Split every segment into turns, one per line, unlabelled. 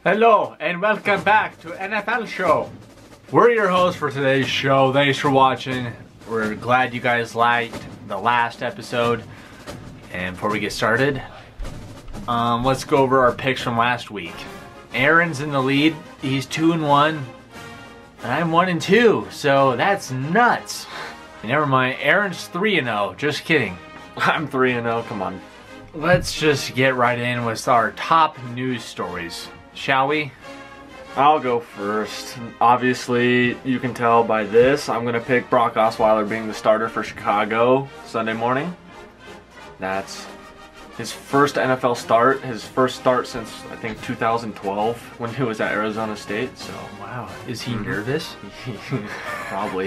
Hello and welcome back to NFL Show. We're your hosts for today's show. Thanks for watching. We're glad you guys liked the last episode. And before we get started, let's go over our picks from last week. Aaron's in the lead. He's 2-1. And I'm 1-2. So that's nuts. Never mind. Aaron's 3-0. Just kidding.
I'm 3-0. Come on.
Let's just get right in with our top news stories. Shall we?
I'll go first. Obviously, you can tell by this, I'm going to pick Brock Osweiler being the starter for Chicago Sunday morning. That's his first NFL start, his first start since, I think, 2012 when he was at Arizona State. So,
wow. Is he nervous?
Probably.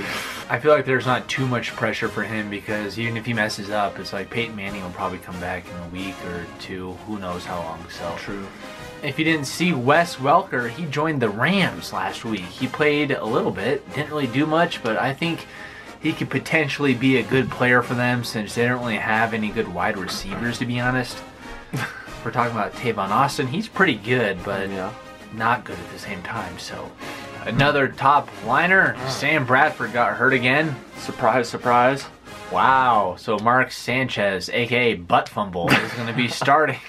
I feel like there's not too much pressure for him because even if he messes up, it's like Peyton Manning will probably come back in a week or two. Who knows how long. So
True.
If you didn't see Wes Welker, he joined the Rams last week. He played a little bit, didn't really do much, but I think he could potentially be a good player for them since they don't really have any good wide receivers, to be honest. We're talking about Tavon Austin. He's pretty good, but not good at the same time. So another top liner, Sam Bradford got hurt again.
Surprise, surprise.
Wow. So Mark Sanchez, a.k.a. Butt Fumble, is going to be starting.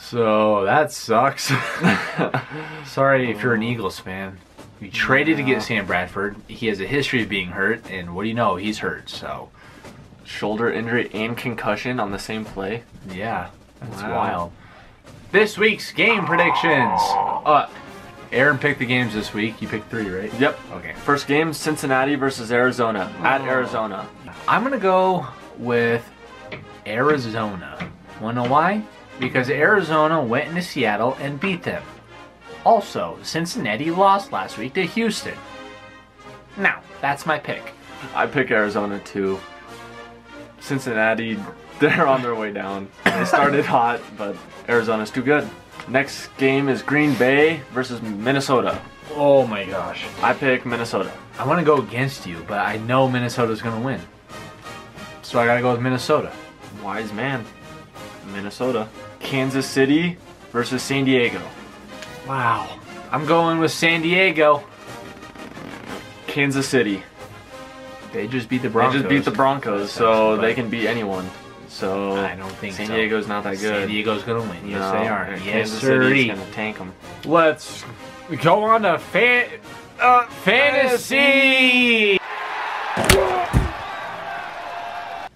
So that sucks. Sorry if you're an Eagles fan. We traded to get Sam Bradford. He has a history of being hurt, and what do you know? He's hurt, so.
Shoulder injury and concussion on the same play.
Yeah, that's wild. This week's game predictions. Aaron picked the games this week. You picked 3, right?
Yep.
Okay.
First game, Cincinnati versus Arizona. At Arizona.
I'm going to go with Arizona. Want to know why? Because Arizona went into Seattle and beat them. Also, Cincinnati lost last week to Houston. Now, that's my pick.
I pick Arizona too. Cincinnati, they're on their way down. They started hot, but Arizona's too good. Next game is Green Bay versus Minnesota.
Oh my gosh.
I pick Minnesota.
I want to go against you, but I know Minnesota's going to win. So I got to go with Minnesota.
Wise man. Minnesota. Kansas City versus San Diego.
Wow. I'm going with San Diego.
Kansas City.
They just beat the Broncos.
They just beat the Broncos, so they can beat anyone. So
I don't think
San Diego's not that good.
San Diego's going to win. Yes, they are. Yes,
Kansas City's going to tank them.
Let's go on to fantasy.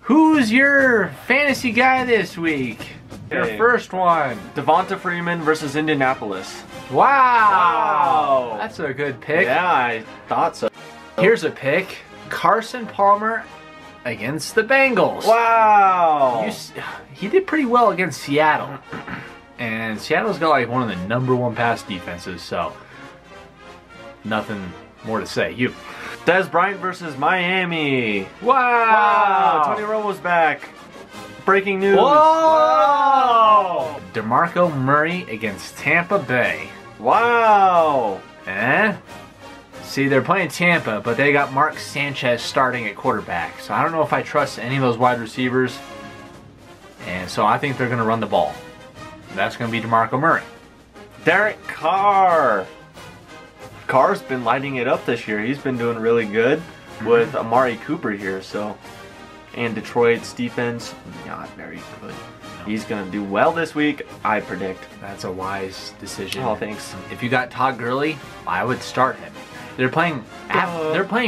Who's your fantasy guy this week? Your first one.
Devonta Freeman versus Indianapolis.
Wow. That's a good pick.
Yeah, I thought so.
Here's a pick. Carson Palmer against the Bengals.
Wow.
He did pretty well against Seattle. And Seattle's got like one of the #1 pass defenses, so nothing more to say. You.
Des Bryant versus Miami.
Wow.
Tony Romo's back. Breaking news.
Whoa. DeMarco Murray against Tampa Bay.
Wow.
See, they're playing Tampa, but they got Mark Sanchez starting at quarterback. So I don't know if I trust any of those wide receivers. And so I think they're going to run the ball. That's going to be DeMarco Murray.
Derek Carr. Carr's been lighting it up this year. He's been doing really good with Amari Cooper here. And Detroit's defense, not very good. He's going to do well this week, I predict.
That's a wise decision.
Oh, thanks.
If you got Todd Gurley, I would start him. They're playing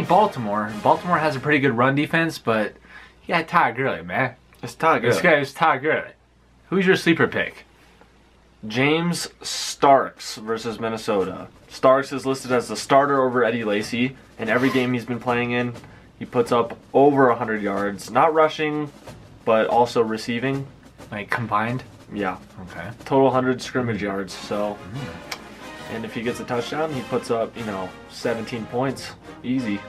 Baltimore. Baltimore has a pretty good run defense, but you got Todd Gurley, man.
It's Todd Gurley.
This guy is Todd Gurley. Who's your sleeper pick?
James Starks versus Minnesota. Starks is listed as the starter over Eddie Lacy. In every game he's been playing in, he puts up over 100 yards. Not rushing, but also receiving.
Like combined?
Yeah.
Okay.
Total 100 scrimmage yards. So, and if he gets a touchdown, he puts up, 17 points. Easy.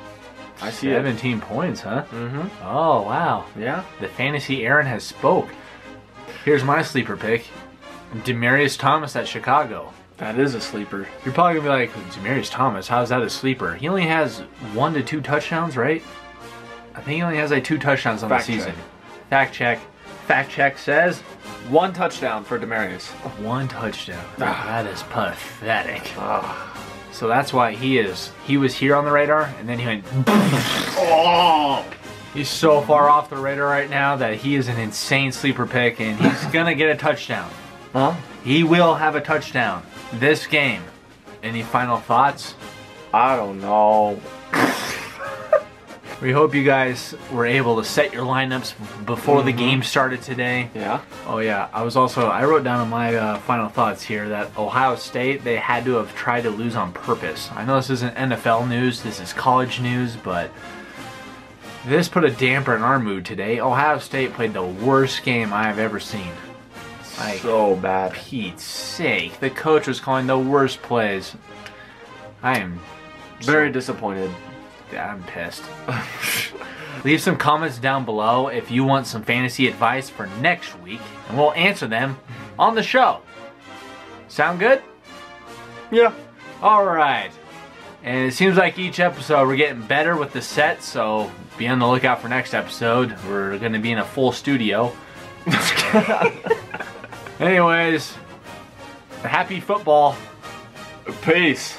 I see
17 points, huh?
Mm-hmm.
Oh, wow.
Yeah.
The fantasy Aaron has spoke. Here's my sleeper pick. Demaryius Thomas at Chicago.
That is a sleeper.
You're probably going to be like, Demaryius Thomas, how's that a sleeper? He only has 1 to 2 touchdowns, right? I think he only has like 2 touchdowns on the
Fact
season.
check.
Fact check. Fact check says
1 touchdown for Demarius.
1 touchdown. That is pathetic.
Ah.
So that's why he was here on the radar, and then he went.
Oh.
He's so far off the radar right now that he is an insane sleeper pick, and he's gonna get a touchdown.
Huh?
He will have a touchdown this game. Any final thoughts?
I don't know.
We hope you guys were able to set your lineups before the game started today.
Yeah.
Oh yeah, I wrote down in my final thoughts here that Ohio State, they had to have tried to lose on purpose. I know this isn't NFL news, this is college news, but this put a damper in our mood today. Ohio State played the worst game I have ever seen. Like,
so bad.
Pete's sake, the coach was calling the worst plays. I am
Very disappointed.
I'm pissed. Leave some comments down below if you want some fantasy advice for next week, and we'll answer them on the show. Sound good?
Yeah.
Alright. And it seems like each episode we're getting better with the set, so be on the lookout for next episode. We're going to be in a full studio. Anyways, happy football.
Peace.